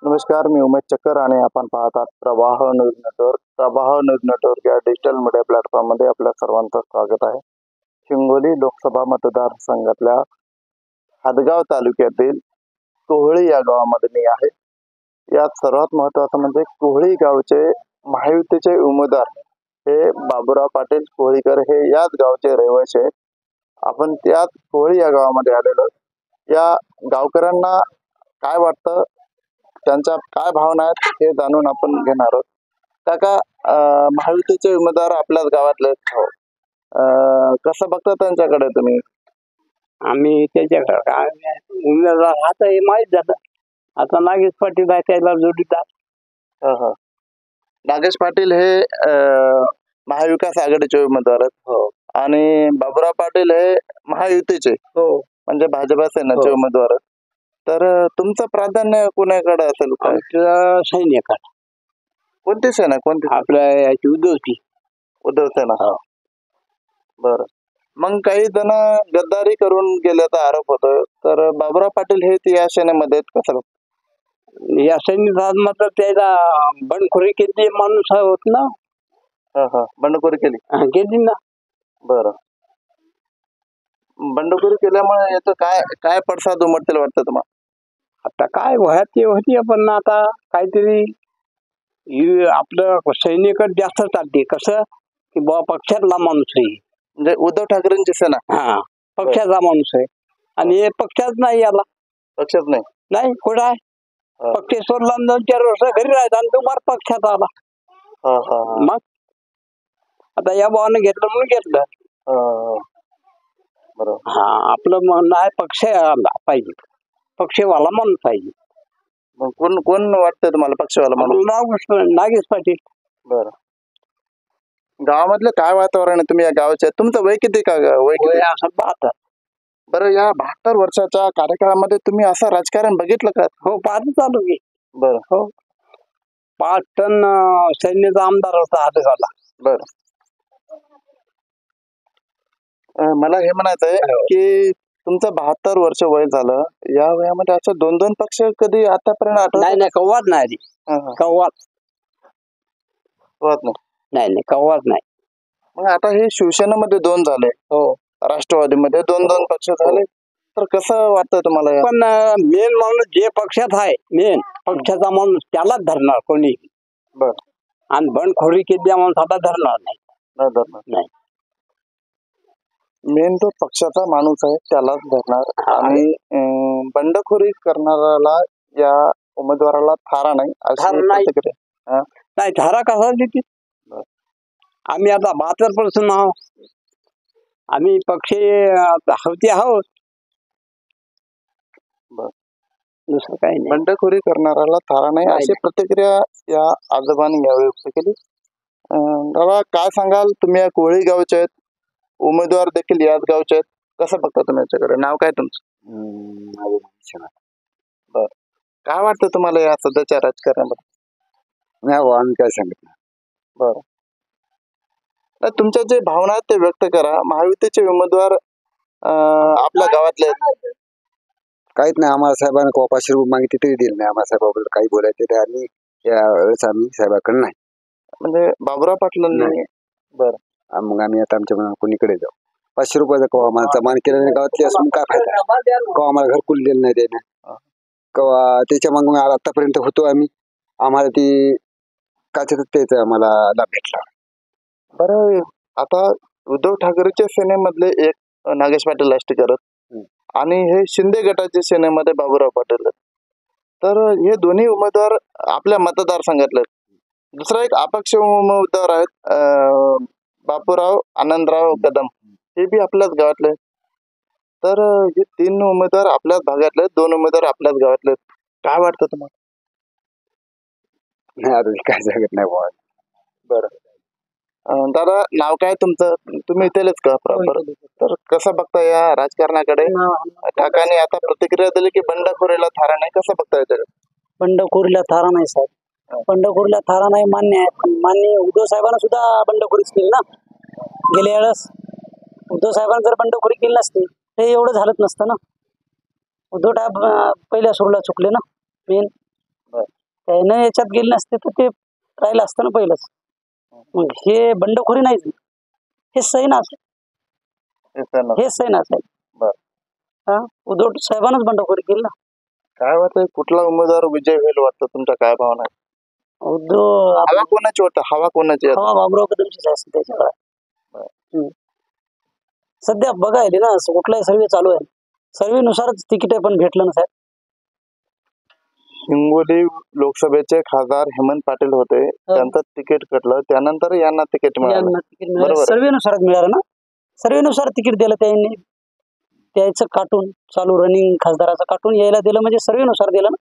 नमस्कार, मी उमेश चक्कर आणि आपण पाहतात प्रवाह न्यूज नेटवर्क. प्रवाह न्यूज नेटवर्क या डिजिटल मीडिया प्लॅटफॉर्ममध्ये आपल्या सर्वांचं स्वागत आहे. हिंगोली लोकसभा मतदारसंघातल्या हदगाव तालुक्यातील कोहळी या गावामध्ये मी आहे. यात सर्वात महत्त्वाचं म्हणजे कोहळी गावचे महायुतीचे उमेदवार हे बाबूराव पाटील कोहळीकर हे याच गावचे रहिवासी आहेत. आपण त्याच कोहळी या गावामध्ये आलेलो आहोत. या गावकऱ्यांना काय वाटतं, त्यांच्या काय भावना आहेत हे जाणून आपण घेणार आहोत. काका, महायुतीचे उमेदवार आपल्याच गावातले आहेत. हो. कसं बघता त्यांच्याकडे तुम्ही? आम्ही त्याच्याकडे काय उमेदवार आता हे माहीत झालं. आता नागेश पाटील आहे त्याला जोडीदार. नागेश पाटील हे महाविकास आघाडीचे उमेदवार आहेत. हो आणि बाबूराव पाटील हे महायुतीचे, हो म्हणजे भाजपा सेनेचे उमेदवार आहेत. तर तुमचं प्राधान्य कोणाकडे असेल? काय आमचं सैनिक कोणती सेना? कोणती? आपल्या याची उद्धवची. उद्धव सेना. हो. बरं. मग काही जण गद्दारी करून गेल्याचा आरोप होतो. तर बाबूराव पाटील हे या सेनेमध्ये आहेत कसं? या सैनिक मात्र त्याला बंडखोरी केली माणूस होत ना. बंडखोरी केली. केली ना. बरं. बंडखोरी केल्यामुळे याचं काय काय पडसाद उमटतील वाटतं तुम्हाला? आता काय वयात ते होती, पण आता काहीतरी आपलं सैनिक जास्त चालते. कसं की बुवा पक्षातला माणूस आहे. म्हणजे उद्धव ठाकरेंची सेना. हा, पक्षाचा माणूस आहे आणि हे पक्षात नाही आला. पक्षात नाही. नाही कुठं आहे. पक्ष सोडला 2-4 वर्ष घरी राहायचा आणि तुम्हाला पक्षात आला. मग आता या भावानं घेतलं म्हणून घेतलं. बरोबर. हा, आपलं म्हणणं आहे पक्ष आला पाहिजे, पक्षवाला माणूस पाहिजे. मग कोण कोण वाटतं तुम्हाला पक्षवाला म्हणून? नागेश पाटील. बरं. गावामधलं काय वातावरण आहे? तुम्ही या गावाचे, तुमचं वय किती? का वय किती? असं 72. बरं, या 72 वर्षाच्या कार्यकाळामध्ये तुम्ही असं राजकारण बघितलं का? हो, पाहत चालू की. बरं. हो, 5 टन सैन्याचा आमदार होता हातगावला. बरं. मला हे म्हणायचं आहे की तुमचं 72 वर्ष वय झालं, या वयामध्ये असं 2-2 पक्ष कधी आतापर्यंत आठवत नाही कव्वाच नाही आधी. कव्वाच नाही कव्वाच नाही. मग आता हे शिवसेनेमध्ये 2 झाले, हो, राष्ट्रवादीमध्ये 2-2 पक्ष झाले. तर कसं वाटतं तुम्हाला? पण मेन माणूस जे पक्षात आहे, मेन पक्षाचा माणूस त्यालाच धरणार कोणी. बर. आणि बंडखोरी केली माणसाला धरणार नाही. मेन तो पक्षाचा माणूस आहे त्यालाच धरणार. आणि बंडखोरी करणाऱ्याला, या उमेदवाराला थारा नाही अशी प्रतिक्रिया. नाही, थारा कसा देते? आम्ही आता 72% आहोत. आम्ही पक्ष हवती आहोत. दुसरं काही नाही. बंडखोरी करणाऱ्याला थारा नाही अशी प्रतिक्रिया या आजोबांनी यावेळी व्यक्त केली. दादा, काय सांगाल? तुम्ही या कोहळी गावचे आहेत, उमेदवार देखील याच गावचे आहेत. कसं बघता तुम्ही याच्याकडे? नाव काय तुमचं? बर. काय वाटतं तुम्हाला या सध्याच्या राजकारणामध्ये? आम्ही काय सांगितलं. बरं. तुमच्या जे भावना आहेत ते व्यक्त करा. महायुतीचे उमेदवार आपल्या गावातले आहेत. काहीच नाही. आम्हाला साहेबांना 500 रुपये मागितले तरी दिले नाही. आम्हाला साहेबाबद्दल काही बोलायचे ते आणि यावेळेस आम्ही साहेबाकडे नाही. म्हणजे बाबूराव पाटलांनी. बरं. मग आम्ही आता आमच्या कोणीकडे जाऊ. 500 रुपयाचा कवा आम्हाला मान केला नाही गावातली असून काय फायदा? कवा आम्हाला घरकुल दिलं नाही त्याने. कवा त्याच्या मग आतापर्यंत होतो आम्ही. आम्हाला ती काय त्याचा आम्हाला लाभ भेटला. बरं. आता उद्धव ठाकरेच्या सेनेमधले एक नागेश पाटील आष्टीकर आणि हे शिंदे गटाच्या सेनेमध्ये बाबूराव पाटील आहेत. तर हे दोन्ही उमेदवार आपल्या मतदारसंघातले आहेत. दुसरा एक अपक्ष उमेदवार आहेत, बापूराव आनंदराव कदम, हे बी आपल्याच गावातले. तर हे 3 उमेदवार आपल्याच भागातले आहेत, 2 उमेदवार आपल्याच गावातले आहेत. काय वाटतं तुम्हाला? नाही, काय सांगत नाही बुवा. बरं. दादा, नाव काय तुमचं? तुम्ही इथलेच का प्रॉपर? तर कसं बघता या राजकारणाकडे? काकाने आता प्रतिक्रिया दिली की बंडखोरीला थारा नाही. कसं बघता याच्याकडे? बंडखोरीला थारा नाही साहेब. बंडखोरीला थारा नाही मान्य आहे, पण मान्य उद्धव साहेबांना सुद्धा बंडखोरीच केली ना. गेल्या वेळेस उद्धव साहेबांनी जर बंडखोरी केली नसती ते एवढं झालंच नसतं ना. उद्धव साहेब पहिल्या सुरूला चुकले ना मेन. बर. त्यानं याच्यात गेले नसते तर ते राहिलं असतं ना पहिलंच. मग हे बंडखोरी नाहीच, हे सैनाच हे त्यांना हे सैनाच आहे. बर. हा, उद्धव साहेबांनाच बंडखोरी केली ना. काय वाटतं कुठला उमेदवार विजय होईल वाटतं, तुमच्या काय भावना आहे? उद्धव हवा कोणाची वाटतं, हवा कोणाची आहे? हवा बाबुराव कदमचीच आहे त्याच्यावर. सध्या बघायला ना कुठलाही सर्वे चालू आहे, सर्वेनुसारच तिकीट पण भेटलं ना साहेब. हिंगोली लोकसभेचे खासदार हेमंत पाटील होते, त्यांचं तिकीट कटलं, त्यानंतर यांना तिकीट मिळालं. यांना तिकीट मिळालं, बरोबर आहे. सर्वेनुसारच मिळालं ना. सर्वेनुसार तिकीट दिलं त्यांनी, त्याचं काटून चालू रनिंग खासदाराचं काटून यायला दिलं, म्हणजे सर्वेनुसार दिलं ना.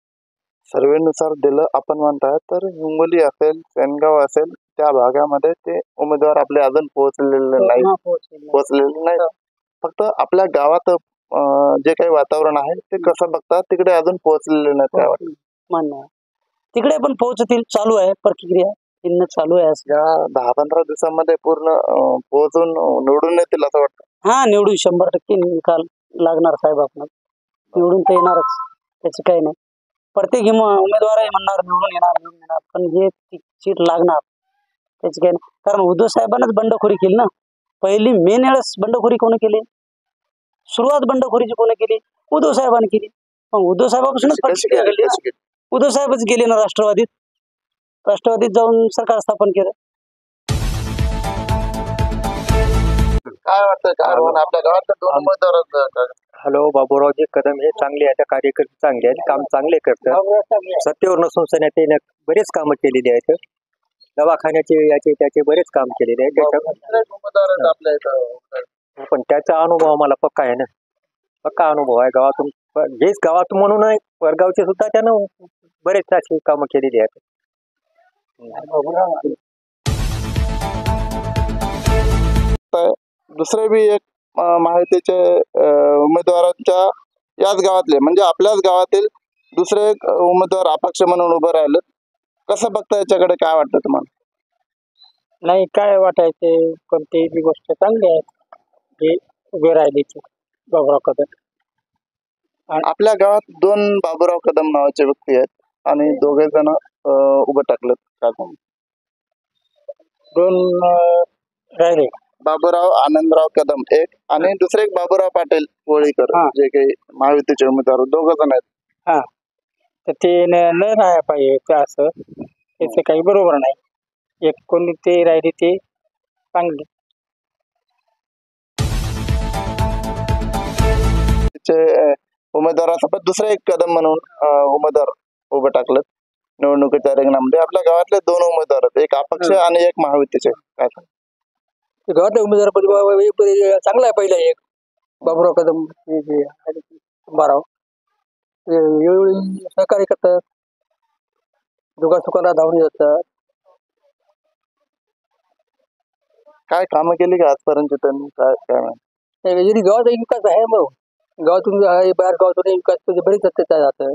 सर्वेनुसार दिलं आपण म्हणताय, तर हिंगोली असेल, सेनगाव असेल, त्या भागामध्ये ते उमेदवार आपले अजून पोहोचलेले नाही. हा, पोहोचलेलं. पोहोचलेले नाही. फक्त आपल्या गावात जे काही वातावरण आहे ते कसं बघतात, तिकडे अजून पोहोचलेले नाही. काय वाटतं? मान्य आहे. तिकडे पण पोहोचतील, चालू आहे प्रक्रिया, चिन्ह चालू आहे. या 10-15 दिवसामध्ये पूर्ण पोहोचून निवडून येतील असं वाटतं. हा, निवडून 100% निकाल लागणार साहेब. आपण निवडून तर येणारच, त्याची काही नाही. प्रत्येक उमेदवारही म्हणणार निवडून येणार, पण हे सीट लागणार त्याची काही नाही. कारण उद्धव साहेबांनाच बंडखोरी केली ना. पहिली मेन वेळेस बंडखोरी कोणी केली, सुरुवात बंडखोरीची कोणी केली, उद्धव साहेबांनी केली. मग उद्धव साहेबापासूनच कशी प्रतिक्रिया केली? घडली ना. कशी केली? उद्धव साहेबच गेले ना राष्ट्रवादीत जाऊन सरकार स्थापन केलं. काय वाटतं, काय भावना आपल्या गावात दोन उमेदवार? हॅलो, बाबूरावजी कदम हे चांगले आहेत, कार्यकर्ते चांगले आहेत, काम चांगले करतात. सत्तेवर नसून सध्या बरेच कामं केलेली आहेत. दवाखान्याचे याचे त्याचे बरेच काम केलेले आहे. उमेदवार आहेत आपल्या इथं. पण त्याचा अनुभव आम्हाला पक्का आहे ना, पक्का अनुभव आहे गावातून. हेच गावातून म्हणून आहे, परगावचे सुद्धा त्यानं बरेच अशी कामं केलेली आहेत. दुसरे बी एक माहितीचे उमेदवारांच्या याच गावातले, म्हणजे आपल्याच गावातील दुसरे एक उमेदवार अपक्ष म्हणून उभं राहिले. कसं बघता याच्याकडे, काय वाटतं तुम्हाला? नाही, काय वाटायचे, कोणतीही गोष्ट चांगली आहे हे उभे राहिले बाबुराव कदम. आपल्या गावात दोन बाबूराव कदम नावाचे व्यक्ती आहेत आणि दोघे जण उभं टाकलं. काय सांगू? दोन राहिले, बाबूराव आनंदराव कदम एक, आणि दुसरे एक बाबूराव पाटील कोळीकर, हा. जे काही महायुतीचे उमेदवार, दोघ जण आहेत. तर ते न राहायला पाहिजे ते, असं त्याचं काही बरोबर नाही. एक कोणी ते राहिले ते चांगले. उमेदवारासोबत दुसरे एक कदम म्हणून उमेदवार उभं टाकलं निवडणुकीच्या रिंगणामध्ये. आपल्या गावातले दोन उमेदवार आहेत, एक अपक्ष आणि एक महायुतीचे. काय सांगू? गावातल्या उमेदवार चांगला आहे. पहिला एक बाबुराव कदम बाराव सहकार्य करतात, दुका सुखाला धावून जातात. काय कामं केली का आजपर्यंत त्यांनी? काय काय माहिती? जरी गावाचा विकास आहे, मग गावातून बाहेर गावातून विकास बरेच सत्तेत जातं,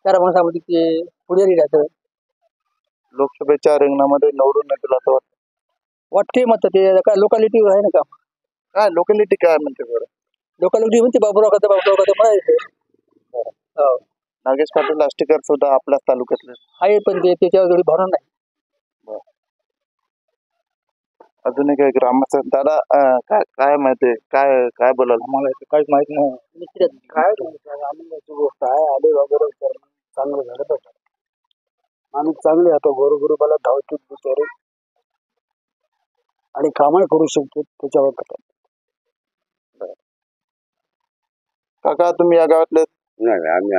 त्या माणसामध्ये ते पुढे जातं. लोकसभेच्या रिंगणामध्ये निवडून येतील असं वाटतं. वाटते मग ते काय लोकॅलिटी आहे ना का, काय लोकॅलिटी काय म्हणते बरं? लोकॅलिटी म्हणते बाबुराव कदम म्हणायचं. नागेश पाटील आष्टीकर सुद्धा आपल्याच तालुक्यातले आहे, पण ते त्याच्यावर थोडी भावना नाही. अजून एक ग्रामस्थ दादा, काय काय माहिती, काय काय बोलाल? मला काहीच माहित नाही. काय आनंदाची गोष्ट आहे, आले वगैरे चांगलं झालं पाहिजे. माणूस चांगले आता गोरगरिबाला धावतो बिचारे, आणि कामही करू शकतो त्याच्यावर. काका, तुम्ही या गावातले? नाही, आम्ही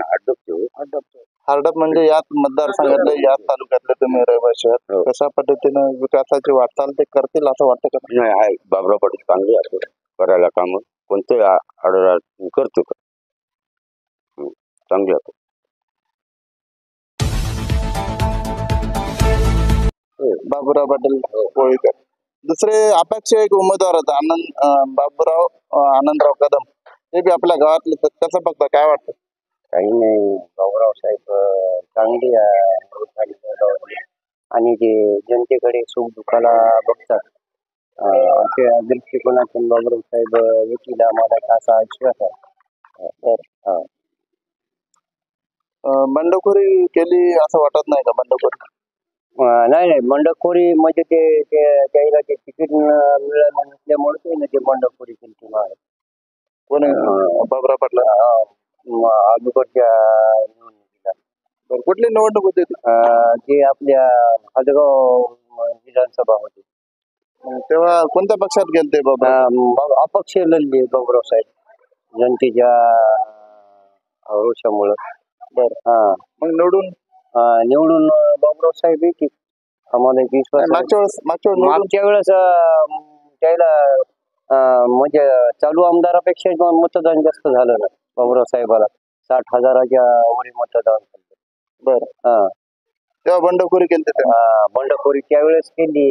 हार्डप म्हणजे याच मतदारसंघातले, याच तालुक्यातले तुम्ही रहिवासी आहात. हो. कशा पद्धतीनं विकासाची वाटचाल ते करतील असं वाटतं का? नाही आहे, बाबुराव पाटील चांगले असतो करायला काम, कोणते आढळ करतो चांगले असतो. बाबूराव पाटील कोळीकर. दुसरे अपक्ष एक उमेदवार आहेत, बाबूराव आनंदराव कदम, ते बी आपल्या गावातले. कसं बघता, काय वाटतं? काही नाही, बाबुराव साहेब चांगली आहे आणि ते जनतेकडे सुख दुःखाला बघतात. आमच्या दृष्टिकोनातून बाबुराव साहेब येतील, आम्हाला असा विश्वास आहे. बंडखोरी केली असं वाटत नाही का? बंडखोरी नाही नाही बंडखोरी म्हणजे त्याला ते तिकीट मिळालं नसल्यामुळे ते बंडखोरी केली आहे. कोणी बाबरा पाटला अगोदरच्या निवडणुकीला बरं, कुठली निवडणूक होती ती? जे आपल्या हदगाव विधानसभा होती तेव्हा कोणत्या पक्षात गेलते बाबरा? अपक्ष लढले बाबुराव साहेब जनतेच्या रोषामुळं. बरं, मग निवडून बाबुराव साहेब येते आम्हाला एक विश्वास आहे. मागच्या वेळेस मागच्या वेळेस त्याला म्हणजे चालू आमदारापेक्षा मतदान जास्त झालं ना बाबुराव साहेबाला. 60,000च्या वरी मतदान झालं. बरं, तेव्हा बंडखोरी केली ते. बंडखोरी त्यावेळेस केली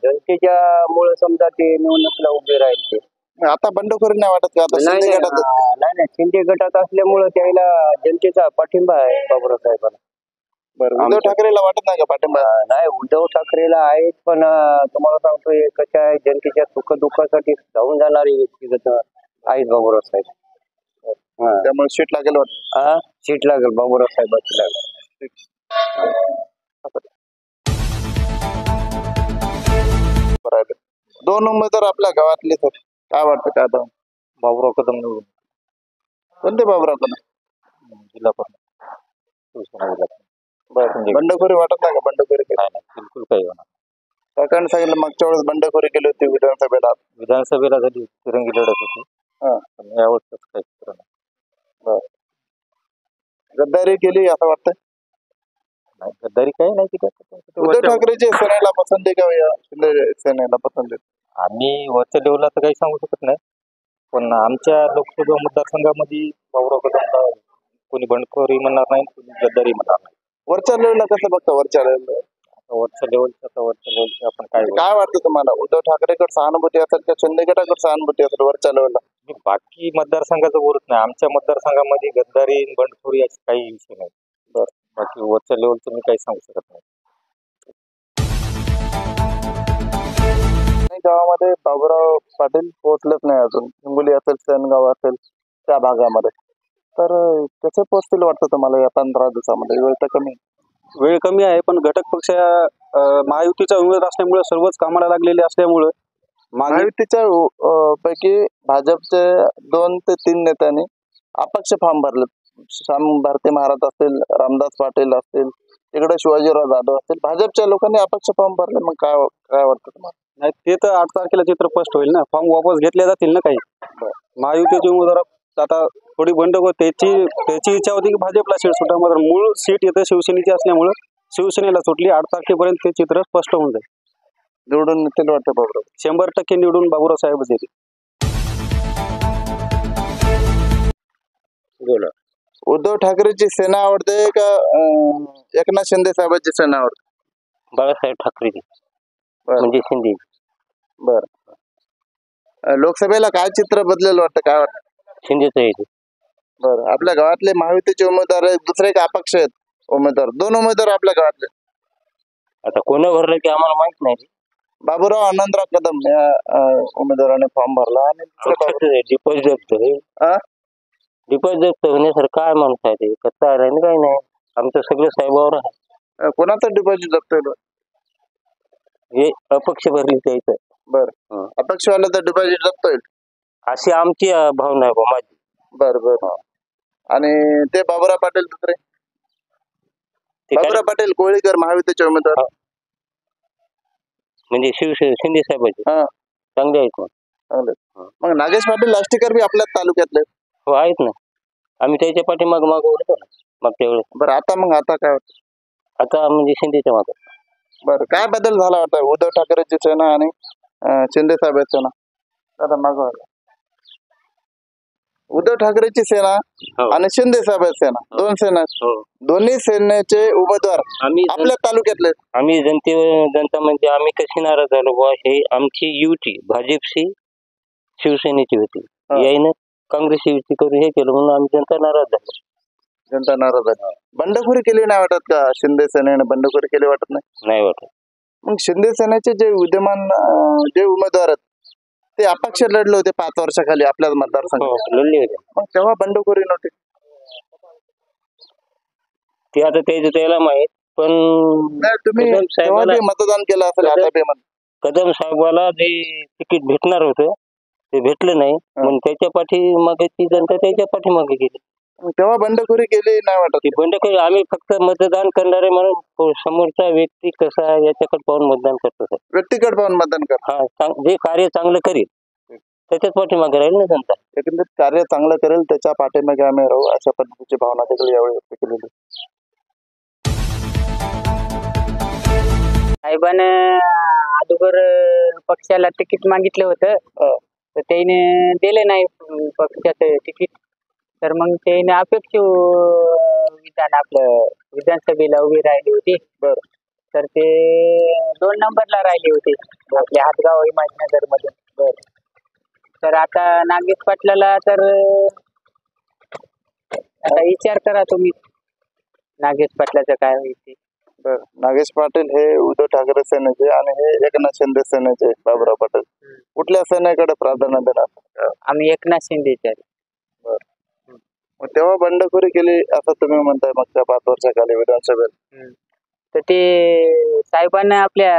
जनतेच्या मुळे समजा ते निवडणुकीला उभे राहिले. आता बंडखोरी नाही वाटत का? आता शिंदे गटात नाही शिंदे गटात असल्यामुळे त्याला जनतेचा पाठिंबा आहे बाबुराव साहेबाला. बरं, उद्धव ठाकरेला वाटत नाही का पाठिंबा? नाही उद्धव ठाकरेला आहेत पण तुम्हाला सांगतो कशा आहे जनतेच्या सुखदुःखासाठी धावून जाणारे व्यक्तिगत आहेत बाबुराव साहेब. त्यामुळे सीट लागेल वाटत. सीट लागेल बाबुराव साहेबाची लागेल. दोन उमेदवार आपल्या गावातले सर, काय वाटतं काय आता? बाबुराव कदम निवडून कोणते बाबरा पण? जिल्हा परिषद. बंडखोरी वाटत नाही का? बंडखोरी केली बिलकुल काही होणार. सरकारने सांगितलं मागच्या वेळेस बंडखोरी केली होती विधानसभेला झाली तिरंगी लढत होती. पण यावेळेस काही चित्र नाही. गद्दारी केली असं वाटतं? गद्दारी काही नाही तिथे. उद्धव ठाकरेची सेनेला पसंती का या शिंदे सेनेला पसंती? आम्ही वरच्या लेवलला तर काही सांगू शकत नाही पण आमच्या लोकसभा मतदारसंघामध्ये बाबुराव कदमला कोणी बंडखोरी म्हणणार नाही, कोणी गद्दारी म्हणणार नाही. वरच्या लेवलला कसं बघता? वरच्या लेवलला वरच्या लेवलचं आपण काय वाटतं तुम्हाला? उद्धव ठाकरेकडे सहानुभूती असेल का शिंदे गटाकडे सहानुभूती असेल वरच्या लेवलला? बाकी मतदारसंघाचं बोलत नाही. आमच्या मतदारसंघामध्ये गद्दारी बंडखोरी असे काही विषय नाही. बाकी वरच्या लेवलचं मी काही सांगू शकत नाही. गावामध्ये बाबुराव पाटील पोहोचलेच नाही अजून. हिंगोली असेल, सेनगाव असेल त्या भागामध्ये, तर कसे पोहोचतील वाटतं तुम्हाला या 15 दिवसामध्ये? वेळ तर कमी आहे पण घटक पक्ष महायुतीचा उमेदवार असल्यामुळे सर्वच कामाला लागलेले असल्यामुळे महायुतीच्या पैकी भाजपचे 2 ते 3 नेत्यांनी अपक्ष फॉर्म भरले. श्याम भारती महाराज असतील, रामदास पाटील असतील, तिकडे शिवाजीराव जाधव असतील. भाजपच्या लोकांनी अपक्ष फॉर्म भरले. मग काय वाटतं तुम्हाला? नाही ते तर 8 तारखेला चित्र स्पष्ट होईल ना. फॉर्म वापस घेतले जातील ना काही. महायुतीचे उमेदवार आता थोडी बंडखोरी त्याची इच्छा होती की भाजपला सीट सुटा, मात्र मूळ सीट येतं शिवसेनेची असल्यामुळे शिवसेनेला सुटली. 8 तारखेपर्यंत ते चित्र स्पष्ट होऊन जाईल. निवडून येतील वाटतं बाबुराव? 100% निवडून बाबुराव साहेबच येतील. उद्धव ठाकरेची सेना आवडते का एकनाथ शिंदे साहेबांची सेना आवडते? बाळासाहेब ठाकरे म्हणजे शिंदे. लोकसभेला काय चित्र बदलेल वाटतं? काय वाटतं? शिंदेच येते. आपल्या गावातले महायुतीचे उमेदवार आहेत, दुसरे का अपक्ष आहेत उमेदवार? 2 उमेदवार आपल्या गावातले. आता कोण भरलं की आम्हाला माहित नाही. बाबुराव आनंदराव कदम या उमेदवाराने फॉर्म भरला आणि डिपॉझिट होण्यासारखं काय माणूस आहे ते? कसं आहे ना काही नाही. आमचं सगळं साहेबावर आहे. कोणाचं डिपॉझिट जप्त होईल? हे अपक्ष भरली त्याचं. अपक्षवाल्याचं डिपॉझिट जप्त होईल अशी आमची भावना आहे माझी. आणि ते बाबुराव पाटील दुसरे बाबुराव पाटील कोळीकर महायुतीचे उमेदवार म्हणजे शिंदे साहेबांचे चांगले आहेत. मग नागेश पाटील लाष्टीकर बी आपल्याच तालुक्यातले हो आहेत ना. आम्ही त्याच्या पाठीमाग होतो ना मागच्या वेळेस. आता काय वाटतं? आता म्हणजे शिंदेच्या मागे. काय बदल झाला वाटतं उद्धव ठाकरेची सेना आणि शिंदे साहेबांची सेना? आता उद्धव ठाकरेची सेना आणि शिंदे साहेबांची सेना, 2 सेना. दोन्ही सेनेचे उमेदवार आपल्या तालुक्यातले. आम्ही जनता म्हणजे आम्ही कशी नाराज झालो बुवा, हे आमची युती भाजपशी शिवसेनेची होती. यायनं काँग्रेस युती करून हे केलं म्हणून आम्ही जनता नाराज झाली. बंडखोरी केली नाही वाटत का? शिंदे सेनेने बंडखोरी केली वाटत नाही वाटत. मग शिंदे सेनेचे जे विद्यमान जे उमेदवार आहेत ते अपक्ष लढले होते 5 वर्षाखाली आपल्या मतदारसंघात. लढले होते. मग तेव्हा बंडखोरी नव्हती. ते आता त्याला माहित. पण नाही, तुम्ही कदम तेव्हा साहेबाला बी मतदान केलं असेल, आता बी कदम साहेबाला जे तिकीट भेटणार होतं ते भेटलं नाही. मग त्याच्या पाठीमागे ती जनता त्याच्या पाठीमागे गेली. तेव्हा बंडखोरी केली नाही वाटत. ती बंडखोरी आम्ही फक्त मतदान करणारे म्हणून समोरचा व्यक्ती कसा आहे याच्याकडे पाहून मतदान करतो सर. व्यक्तिगत पाहून मतदान करा. जे कार्य चांगलं करेल त्याच्याच पाठीमागे राहील ना जनता. एकंदरीत कार्य चांगलं करेल त्याच्या पाठीमागे आम्ही राहू, अशा पद्धतीची भावना देखील यावेळी व्यक्त केलेली. साहेबानं अगोदर पक्षाला तिकीट मागितलं होतं, तर त्याने दिलं नाही पक्षाचं तिकीट. तर मग त्याने अपेक्ष विधानसभेला उभी राहिली होती. तर ते 2 नंबरला राहिले होते आपल्या हातगाव हिमायतनगर मधून. तर आता नागेश पाटलाला तर आता विचार करा तुम्ही नागेश पाटलाचं काय होईल ते. नागेश पाटील हे उद्धव ठाकरे सेनेचे आणि हे एकनाथ शिंदे सेनेचे बाबुराव पाटील. कुठल्या सेनेकडे प्राधान्य देणार? आम्ही एकनाथ शिंदेचे. मग तेव्हा बंडखोरी केली असं तुम्ही म्हणताय मागच्या 5 वर्षाखाली विधानसभेत. तर ते साहेबांना आपल्या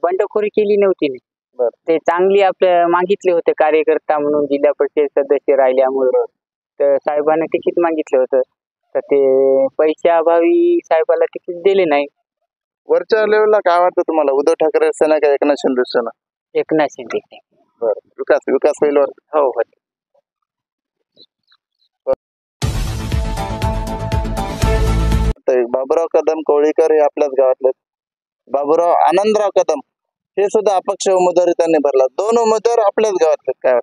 बंडखोरी केली नव्हती. ते चांगली आपल्या मागितले होते कार्यकर्ता म्हणून, जिल्हा परिषद सदस्य राहिल्यामुळे. तर साहेबांना तिकीट मागितलं होतं, तर ते पैशाअभावी साहेबाला तिकीट दिले नाही. वरच्या लेवलला काय वाटतं तुम्हाला, उद्धव ठाकरे सेना का एकनाथ शिंदे सेना? एकनाथ शिंदे. विकास होईल? हो. बाबुराव कदम कोळीकर हे आपल्याच गावातले. बाबुराव आनंदराव कदम हे सुद्धा अपक्ष उमेदवारी त्यांनी भरला. 2 उमेदवार आपल्याच गावातले. काय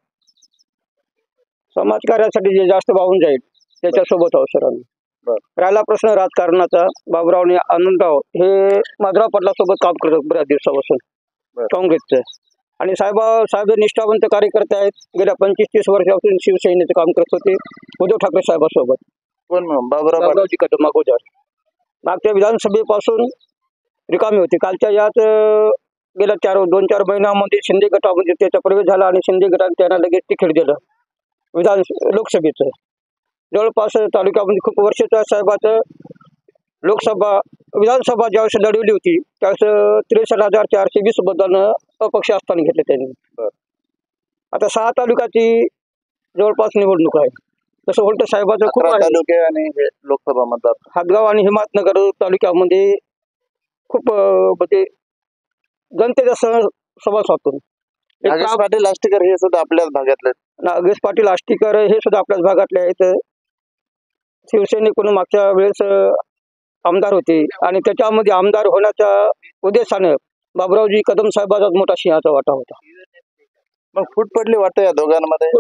समाजकार्यासाठी जे जास्त वाहून जाईल त्याच्यासोबत अवसरांनी. राहिला प्रश्न राजकारणाचा, बाबुराव आनंदराव हे माधवराव पाटलासोबत काम करतात बऱ्याच दिवसापासून काँग्रेसचं. आणि साहेब निष्ठावंत कार्यकर्ते आहेत. गेल्या 25-30 वर्षापासून शिवसेनेचं काम करत होते उद्धव ठाकरे साहेबांसोबत. कोण? बाबुरावजी कदम अगोदर मागच्या विधानसभेपासून रिकामी होती. कालच्या यात गेल्या 2-4 महिन्यामध्ये शिंदे गटामध्ये त्याचा प्रवेश झाला आणि शिंदे गटाने त्यांना लगेच तिकीट दिलं लोकसभेचं. जवळपास तालुक्यामध्ये खूप वर्षाच्या साहेबाचं विधानसभा ज्यावेळेस लढवली होती त्यावेळेस 63,420 मतदान अपक्ष असताना घेतले त्यांनी. आता 6 तालुक्याची जवळपास निवडणूक आहे. तसं उलट साहेबाचं खूप तालुके आणि लोकसभा मतदार हातगाव आणि हिमायतनगर तालुक्यामध्ये खूप म्हणजे जनतेचा सहभाग साधतो. नागेश पाटील आष्टीकर हे सुद्धा आपल्याच भागातले. नागेश पाटील आष्टीकर हे सुद्धा आपल्याच भागातले आहेत. शिवसेनेकडून मागच्या वेळेस आमदार होते आणि त्याच्यामध्ये आमदार होण्याच्या उद्देशाने बाबुरावजी कदम साहेबांचा मोठा सिंहाचा वाटा होता. मग फूट पडली वाटतं या दोघांमध्ये.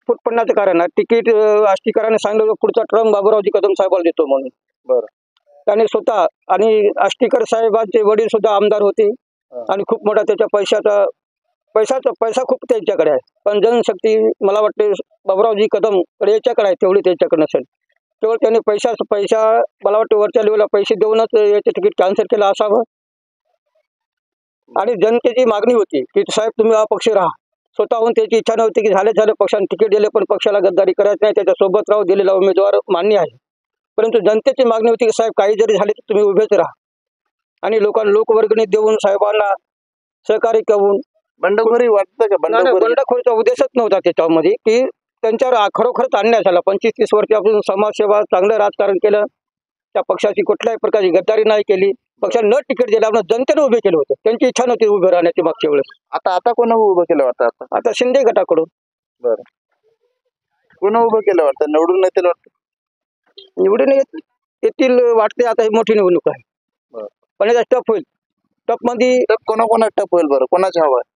फूट पडण्याचं कारण आहे तिकीट आष्टीकरांनी सांगितलं पुढचा टर्म बाबुरावजी कदम साहेबाला देतो म्हणून. त्याने स्वतः आणि आष्टीकर साहेबांचे वडील सुद्धा आमदार होते आणि खूप मोठा त्याच्या पैसा खूप त्यांच्याकडे आहे. पण जनशक्ती मला वाटते बाबुरावजी कदम याच्याकडे आहे तेवढी त्यांच्याकडे नसेल. तेवढं त्यांनी पैसा मला वाटतं वरच्या लेवलला पैसे देऊनच याचे तिकीट कॅन्सल केलं असावं. आणि जनतेची मागणी होती की साहेब तुम्ही अपक्ष राहा. स्वतःहून त्याची इच्छा नव्हती की झाले पक्षाने तिकीट दिले पण पक्षाला गद्दारी करायचं नाही, त्याच्यासोबत राहू. दिलेला उमेदवार मान्य आहे, परंतु जनतेची मागणी होती की साहेब काही जरी झाले तर तुम्ही उभेच राहा. आणि लोकवर्गणी देऊन साहेबांना सहकार्य करून बंडखोरी वाटतं का? बंडखोरीचा उद्देशच नव्हता त्याच्यामध्ये की त्यांच्यावर खरोखरच अन्याय झाला. 25-30 वर्षापासून समाजसेवा चांगलं राजकारण केलं. त्या पक्षाची कुठल्याही प्रकारची गद्दारी नाही केली. पक्षाने न तिकीट दिल्यामुळे जनतेने उभे केलं होतं. त्यांची इच्छा नव्हती उभे राहण्याची मागच्या वेळेस. आता कोण उभं केलं वाटतं? आता शिंदे गटाकडून. कोण उभं केलं वाटतं? निवडून येतील वाटतं? निवडून येतील वाटते. आता ही मोठी निवडणूक आहे पण याचा टफ होईल. टफ मध्ये कोणा टप होईल बरं? कोणाची हवा आहे?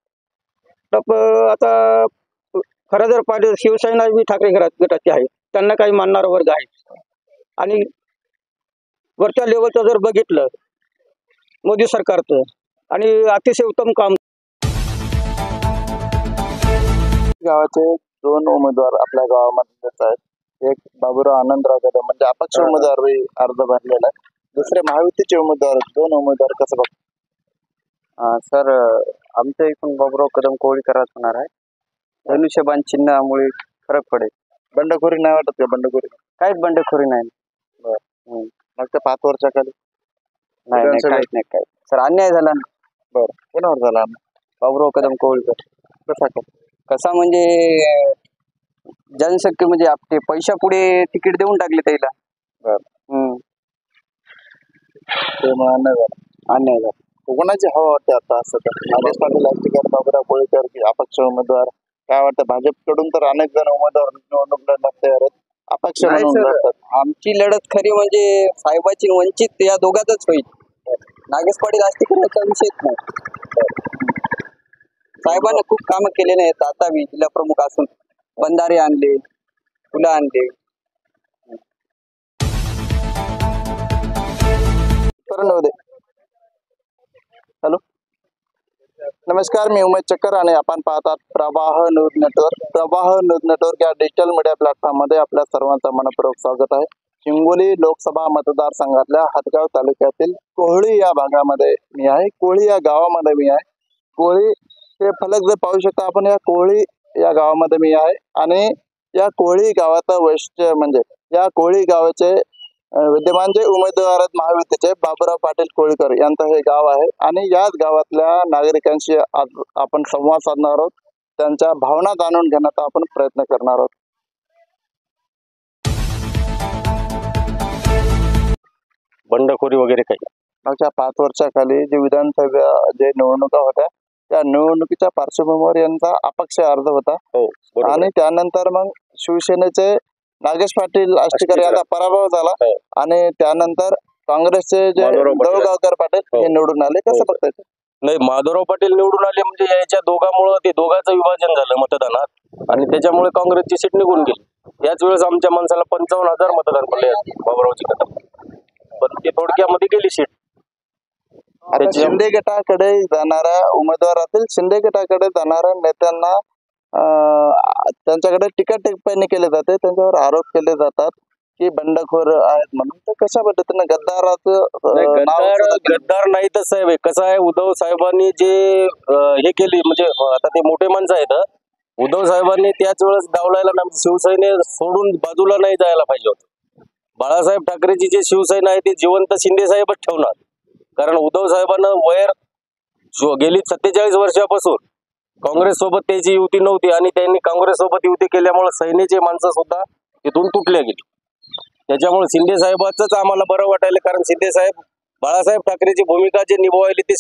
टप आता खरं जर पाहिजे शिवसेना बी ठाकरे गटाची आहे. त्यांना काही मानणारा वर्ग आहे. आणि वरच्या लेवलचं जर बघितलं मोदी सरकारचं आणि अतिशय उत्तम काम. गावाचे 2 उमेदवार आपल्या गावामध्ये आहेत. एक बाबुराव आनंदराव कदम म्हणजे अपक्ष उमेदवार अर्ज भरलेला आहे. दुसरे महायुतीचे उमेदवार 2 उमेदवार. कसं बघ सर, आमच्या इथून बाबुराव कदम कोळीकरच होणार आहे. धनुष्यबाण चिन्हामुळे फरक पडेल. बंडखोरी नाही वाटत का? बंडखोरी काहीच बंडखोरी नाही. मागच्या 5 वर्षाखाली नाही नाही विधानसभेत? काहीच नाही काय सर अन्याय झाला ना कोणावर झाला बाबुराव कदम कोळकर कसा काय कसा म्हणजे जनशक्ती म्हणजे आपले पैशा पुढे तिकीट देऊन टाकले त्याला ते मग अन्याय झाला अन्याय झाला कोणाची हवा होते आता असं तर नागेश पाटील आष्टीकर बाबुराव कोळीकर की अपक्ष उमेदवार काय वाटतं भाजपकडून तर अनेक जण उमेदवार निवडणूक लढत तयार आहेत अपक्ष नाही म्हणून सर. लढतात. आमची लढत खरी म्हणजे साहेबाची वंचित या दोघातच होईल नागेश पाटील आष्टीकर याचा विषयच नाही साहेबांना खूप कामं केलेले आहेत आता मी जिल्हा प्रमुख असून बंधारे आणले पुलं आणले हॅलो नमस्कार मी उमेश चक्कर आणि आपण पाहतात प्रवाह न्यूज नेटवर्क. प्रवाह न्यूज नेटवर्क या डिजिटल मीडिया प्लॅटफॉर्म मध्ये आपल्या सर्वांचं मनपूर्वक स्वागत आहे. हिंगोली लोकसभा मतदारसंघातल्या हदगाव तालुक्यातील कोहळी या भागामध्ये मी आहे. कोहळी या गावामध्ये मी आहे. कोहळी हे फलक जर पाहू शकता आपण, या कोहळी या गावामध्ये मी आहे आणि या कोहळी गावाचं वैशिष्ट्य म्हणजे या कोहळी गावाचे विद्यमान जे उमेदवार आहेत महायुतीचे बाबुराव पाटील कोळीकर यांचं हे गाव आहे आणि याच गावातल्या नागरिकांशी आज आपण संवाद साधणार आहोत. त्यांच्या भावना जाणून घेण्याचा आपण प्रयत्न करणार आहोत. बंडखोरी वगैरे काही मागच्या 5 वर्षाखाली जे विधानसभा जे निवडणुका होत्या त्या निवडणुकीच्या पार्श्वभूमीवर यांचा अपक्ष अर्ज होता आणि त्यानंतर मग शिवसेनेचे नागेश पाटील आष्टीकर यांचा पराभव झाला आणि त्यानंतर काँग्रेसचे जे दौगावकर पाटील हे निवडून आले. कसं बघताय? नाही, माधवराव पाटील निवडून आले म्हणजे याच्या दोघांमुळे ते दोघांचं विभाजन झालं मतदानात आणि त्याच्यामुळे काँग्रेसची सीट निघून गेली. त्याच वेळेस आमच्या माणसाला 55,000 मतदान पडले बाबुरावची कदम, पण ते थोडक्यामध्ये गेली सीट. आता शिंदे गटाकडे जाणाऱ्या उमेदवारातील शिंदे गटाकडे जाणाऱ्या नेत्यांना त्यांच्याकडे टीका टिप्पणी केली जाते, त्यांच्यावर आरोप केले जातात की बंडखोर आहेत म्हणून. तर कशा पद्धतीने गद्दार नाही तर साहेब कसं आहे, उद्धव साहेबांनी जे हे केली म्हणजे आता ते मोठे माणसं आहेत. उद्धव साहेबांनी त्याच वेळेस डावलायला शिवसेने सोडून बाजूला नाही जायला पाहिजे होतं. बाळासाहेब ठाकरेची जे शिवसेना आहे ती जिवंत शिंदे साहेबच ठेवणार, कारण उद्धव साहेबांना गेली 47 वर्षापासून काँग्रेस सोबत त्याची युती नव्हती आणि त्यांनी काँग्रेस सोबत युती केल्यामुळे सैन्याचे माणसं सुद्धा तिथून तुटले गेली. त्याच्यामुळे शिंदे साहेबांच आम्हाला बरं वाटायला, कारण शिंदे साहेब बाळासाहेब ठाकरेची भूमिका जे निभावली ते